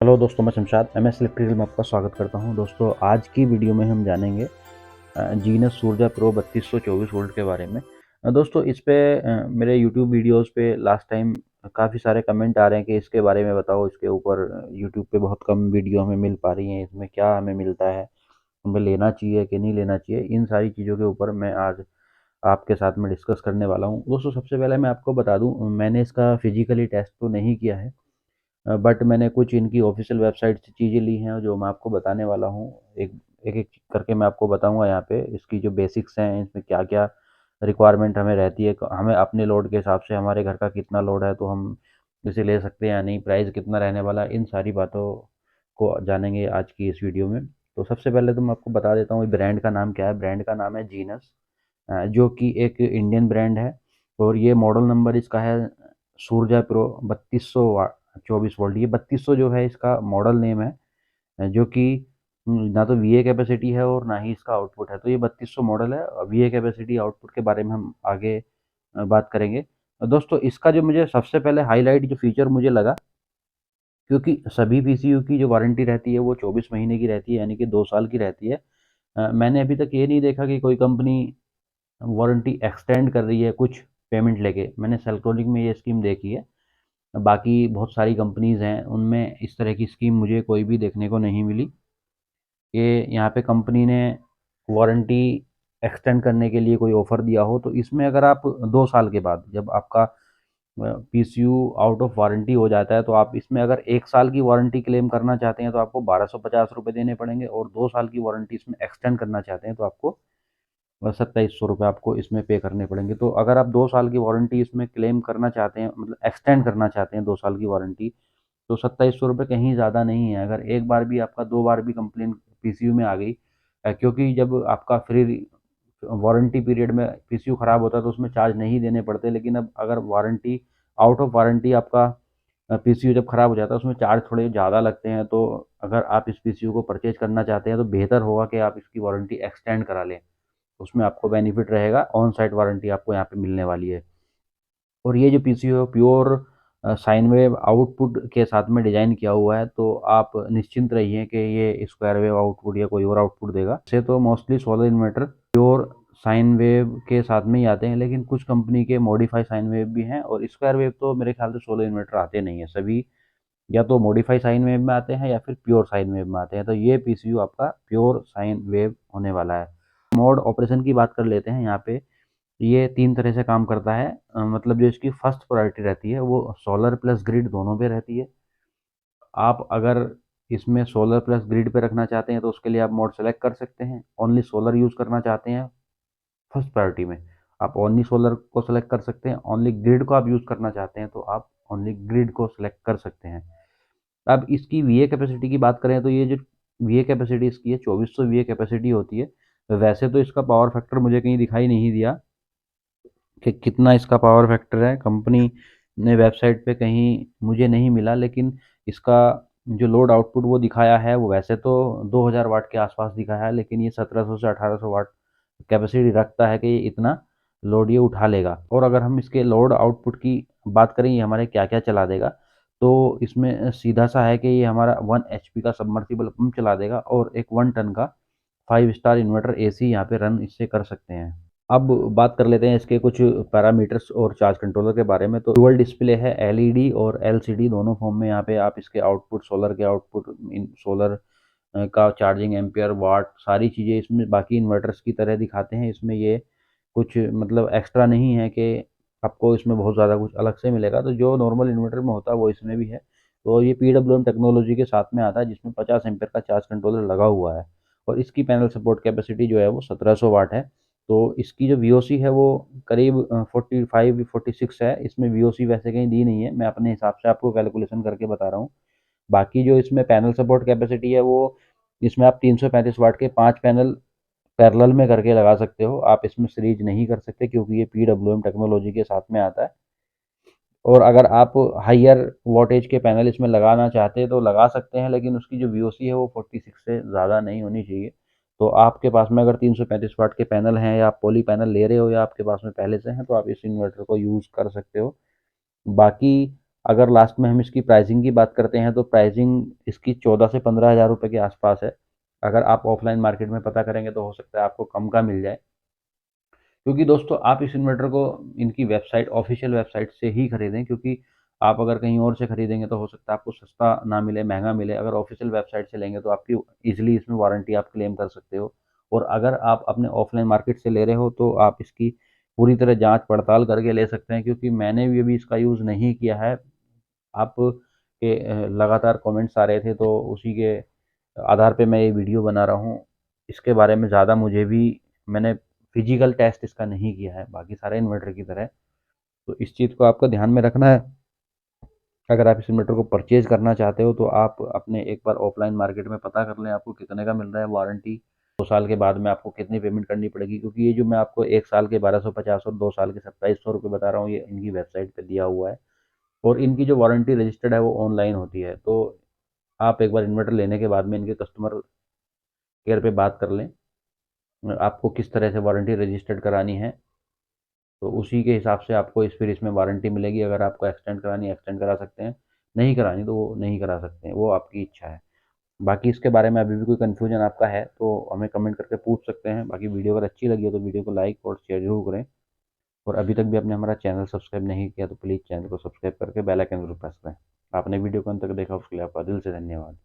Hello दोस्तों, मैं Shamshad MS electrical में आपका स्वागत करता हूं। दोस्तों, आज की वीडियो में हम जानेंगे जीनस सूरजा प्रो 3224 वोल्ट के बारे में। दोस्तों, इस पे मेरे यूट्यूब वीडियोस पे लास्ट टाइम काफ़ी सारे कमेंट आ रहे हैं कि इसके बारे में बताओ। इसके ऊपर यूट्यूब पे बहुत कम वीडियो हमें मिल पा रही हैं। इसमें क्या हमें मिलता है, हमें लेना चाहिए कि नहीं लेना चाहिए, इन सारी चीज़ों के ऊपर मैं आज आपके साथ में डिस्कस करने वाला हूँ। दोस्तों, सबसे पहले मैं आपको बता दूँ, मैंने इसका फिजिकली टेस्ट तो नहीं किया है, बट मैंने कुछ इनकी ऑफिशियल वेबसाइट से चीज़ें ली हैं जो मैं आपको बताने वाला हूँ। एक एक एक करके मैं आपको बताऊंगा यहाँ पे इसकी जो बेसिक्स हैं, इसमें क्या क्या रिक्वायरमेंट हमें रहती है। हमें अपने लोड के हिसाब से, हमारे घर का कितना लोड है तो हम इसे ले सकते हैं या नहीं, प्राइस कितना रहने वाला है, इन सारी बातों को जानेंगे आज की इस वीडियो में। तो सबसे पहले तो मैं आपको बता देता हूँ ब्रांड का नाम क्या है। ब्रांड का नाम है जीनस, जो कि एक इंडियन ब्रांड है। और ये मॉडल नंबर इसका है सूरजा प्रो 3224 वोल्ट। ये 3200 जो है इसका मॉडल नेम है, जो कि ना तो वीए कैपेसिटी है और ना ही इसका आउटपुट है। तो ये 3200 मॉडल है। वीए कैपेसिटी आउटपुट के बारे में हम आगे बात करेंगे। दोस्तों, इसका जो मुझे सबसे पहले हाईलाइट जो फीचर मुझे लगा, क्योंकि सभी पीसीयू की जो वारंटी रहती है वो 24 महीने की रहती है, यानी कि 2 साल की रहती है। मैंने अभी तक ये नहीं देखा कि कोई कंपनी वारंटी एक्सटेंड कर रही है कुछ पेमेंट लेके। मैंने सेल्ट्रॉनिक में ये स्कीम देखी है, बाकी बहुत सारी कंपनीज़ हैं उनमें इस तरह की स्कीम मुझे कोई भी देखने को नहीं मिली कि यहाँ पे कंपनी ने वारंटी एक्सटेंड करने के लिए कोई ऑफ़र दिया हो। तो इसमें अगर आप 2 साल के बाद जब आपका पीसीयू आउट ऑफ वारंटी हो जाता है, तो आप इसमें अगर 1 साल की वारंटी क्लेम करना चाहते हैं तो आपको 1250 रुपये देने पड़ेंगे, और 2 साल की वारंटी इसमें एक्सटेंड करना चाहते हैं तो आपको 2700 रुपये आपको इसमें पे करने पड़ेंगे। तो अगर आप 2 साल की वारंटी इसमें क्लेम करना चाहते हैं, मतलब एक्सटेंड करना चाहते हैं 2 साल की वारंटी, तो 2700 रुपये कहीं ज़्यादा नहीं है। अगर एक बार भी आपका, 2 बार भी कंप्लेन पीसीयू में आ गई, क्योंकि जब आपका फ्री वारंटी पीरियड में पीसीयू ख़राब होता है तो उसमें चार्ज नहीं देने पड़ते, लेकिन अब अगर वारंटी आउट ऑफ वारंटी आपका पीसीयू जब ख़राब हो जाता है उसमें चार्ज थोड़े ज़्यादा लगते हैं। तो अगर आप इस पीसीयू को परचेज करना चाहते हैं तो बेहतर होगा कि आप इसकी वारंटी एक्सटेंड करा लें। उसमें आपको बेनिफिट रहेगा, ऑन साइट वारंटी आपको यहाँ पे मिलने वाली है। और ये जो पीसीयू है प्योर साइन वेव आउटपुट के साथ में डिज़ाइन किया हुआ है, तो आप निश्चिंत रहिए कि ये स्क्वायर वेव आउटपुट या कोई और आउटपुट देगा। वैसे तो mostly solar inverter pure sine wave के साथ में ही आते हैं, लेकिन कुछ कंपनी के मॉडिफाई साइन वेव भी हैं, और स्क्वायर वेव तो मेरे ख्याल से सोलर इन्वर्टर आते नहीं है। सभी या तो मॉडिफाई साइन वेव में आते हैं या फिर प्योर साइन वेव में आते हैं। तो ये पीसीयू आपका प्योर साइन वेव होने वाला है। मोड ऑपरेशन की बात कर लेते हैं यहाँ पे। ये 3 तरह से काम करता है। मतलब जो इसकी फर्स्ट प्रायोरिटी रहती है वो सोलर प्लस ग्रिड दोनों पे रहती है। आप अगर इसमें सोलर प्लस ग्रिड पे रखना चाहते हैं तो उसके लिए आप मोड सेलेक्ट कर सकते हैं। ओनली सोलर यूज़ करना चाहते हैं फर्स्ट प्रायोरिटी में, आप ओनली सोलर को सेलेक्ट कर सकते हैं। ओनली ग्रिड को आप यूज़ करना चाहते हैं तो आप ओनली ग्रिड को सेलेक्ट कर सकते हैं। अब इसकी वीए कैपेसिटी की बात करें तो ये जो वीए कैपेसिटी इसकी है, 2400 वीए कैपेसिटी होती है। वैसे तो इसका पावर फैक्टर मुझे कहीं दिखाई नहीं दिया कि कितना इसका पावर फैक्टर है। कंपनी ने वेबसाइट पे कहीं मुझे नहीं मिला, लेकिन इसका जो लोड आउटपुट वो दिखाया है वो वैसे तो 2000 वाट के आसपास दिखाया है, लेकिन ये 1700 से 1800 वाट कैपेसिटी रखता है कि ये इतना लोड ये उठा लेगा। और अगर हम इसके लोड आउटपुट की बात करें, ये हमारे क्या क्या चला देगा, तो इसमें सीधा सा है कि ये हमारा 1 HP का सबमर्सिबल पंप चला देगा, और एक 1 टन का 5 स्टार इन्वर्टर एसी यहाँ पे रन इससे कर सकते हैं। अब बात कर लेते हैं इसके कुछ पैरामीटर्स और चार्ज कंट्रोलर के बारे में। तो डुअल डिस्प्ले है, एलईडी और एलसीडी दोनों फॉर्म में। यहाँ पे आप इसके आउटपुट, सोलर के आउटपुट, इन सोलर का चार्जिंग एम्पियर वाट, सारी चीज़ें इसमें बाकी इन्वर्टर्स की तरह दिखाते हैं। इसमें ये कुछ मतलब एक्स्ट्रा नहीं है कि आपको इसमें बहुत ज़्यादा कुछ अलग से मिलेगा। तो जो नॉर्मल इन्वर्टर में होता है वो इसमें भी है। तो ये पीडब्ल्यूएम टेक्नोलॉजी के साथ में आता है, जिसमें 50 एम्पियर का चार्ज कंट्रोलर लगा हुआ है। और इसकी पैनल सपोर्ट कैपेसिटी जो है वो 1700 वाट है। तो इसकी जो वीओसी है वो करीब 45-46 है। इसमें वीओसी वैसे कहीं दी नहीं है, मैं अपने हिसाब से आपको कैलकुलेशन करके बता रहा हूँ। बाकी जो इसमें पैनल सपोर्ट कैपेसिटी है वो, इसमें आप 335 वाट के 5 पैनल पैरेलल में करके लगा सकते हो। आप इसमें सीरीज नहीं कर सकते क्योंकि ये पीडब्ल्यूएम टेक्नोलॉजी के साथ में आता है। और अगर आप हाइयर वोल्टेज के पैनल इसमें लगाना चाहते हैं तो लगा सकते हैं, लेकिन उसकी जो वीओसी है वो 46 से ज़्यादा नहीं होनी चाहिए। तो आपके पास में अगर 335 वाट के पैनल हैं, या आप पॉली पैनल ले रहे हो, या आपके पास में पहले से हैं, तो आप इस इन्वर्टर को यूज़ कर सकते हो। बाकी अगर लास्ट में हम इसकी प्राइसिंग की बात करते हैं तो प्राइसिंग इसकी 14 से 15 हज़ार रुपये के आसपास है। अगर आप ऑफलाइन मार्केट में पता करेंगे तो हो सकता है आपको कम का मिल जाए, क्योंकि दोस्तों आप इस इन्वर्टर को इनकी वेबसाइट, ऑफिशियल वेबसाइट से ही खरीदें, क्योंकि आप अगर कहीं और से खरीदेंगे तो हो सकता है आपको सस्ता ना मिले, महंगा मिले। अगर ऑफिशियल वेबसाइट से लेंगे तो आपकी ईजिली इसमें वारंटी आप क्लेम कर सकते हो। और अगर आप अपने ऑफलाइन मार्केट से ले रहे हो तो आप इसकी पूरी तरह जांच पड़ताल करके ले सकते हैं, क्योंकि मैंने भी अभी इसका यूज़ नहीं किया है। आप के लगातार कमेंट्स आ रहे थे तो उसी के आधार पे मैं ये वीडियो बना रहा हूँ। इसके बारे में ज़्यादा मुझे भी, मैंने फिजिकल टेस्ट इसका नहीं किया है बाकी सारे इन्वर्टर की तरह। तो इस चीज़ को आपको ध्यान में रखना है। अगर आप इस इन्वर्टर को परचेज करना चाहते हो तो आप अपने एक बार ऑफलाइन मार्केट में पता कर लें आपको कितने का मिल रहा है, वारंटी 2 साल के बाद में आपको कितनी पेमेंट करनी पड़ेगी, क्योंकि ये जो मैं आपको 1 साल के 1250 और 2 साल के 2700 रुपये बता रहा हूँ, ये इनकी वेबसाइट पर दिया हुआ है। और इनकी जो वारंटी रजिस्टर्ड है वो ऑनलाइन होती है। तो आप एक बार इन्वर्टर लेने के बाद में इनके कस्टमर केयर पे बात कर लें आपको किस तरह से वारंटी रजिस्टर्ड करानी है, तो उसी के हिसाब से आपको फिर इसमें वारंटी मिलेगी। अगर आपको एक्सटेंड करानी है एक्सटेंड करा सकते हैं, नहीं करानी तो वो नहीं करा सकते हैं, वो आपकी इच्छा है। बाकी इसके बारे में अभी भी कोई कन्फ्यूजन आपका है तो हमें कमेंट करके पूछ सकते हैं। बाकी वीडियो अगर अच्छी लगी हो तो वीडियो को लाइक और शेयर जरूर करें। और अभी तक भी आपने हमारा चैनल सब्सक्राइब नहीं किया तो प्लीज़ चैनल को सब्सक्राइब करके बेल आइकन जरूर प्रेस करें। आपने वीडियो को अंत तक देखा उसके लिए आपका दिल से धन्यवाद।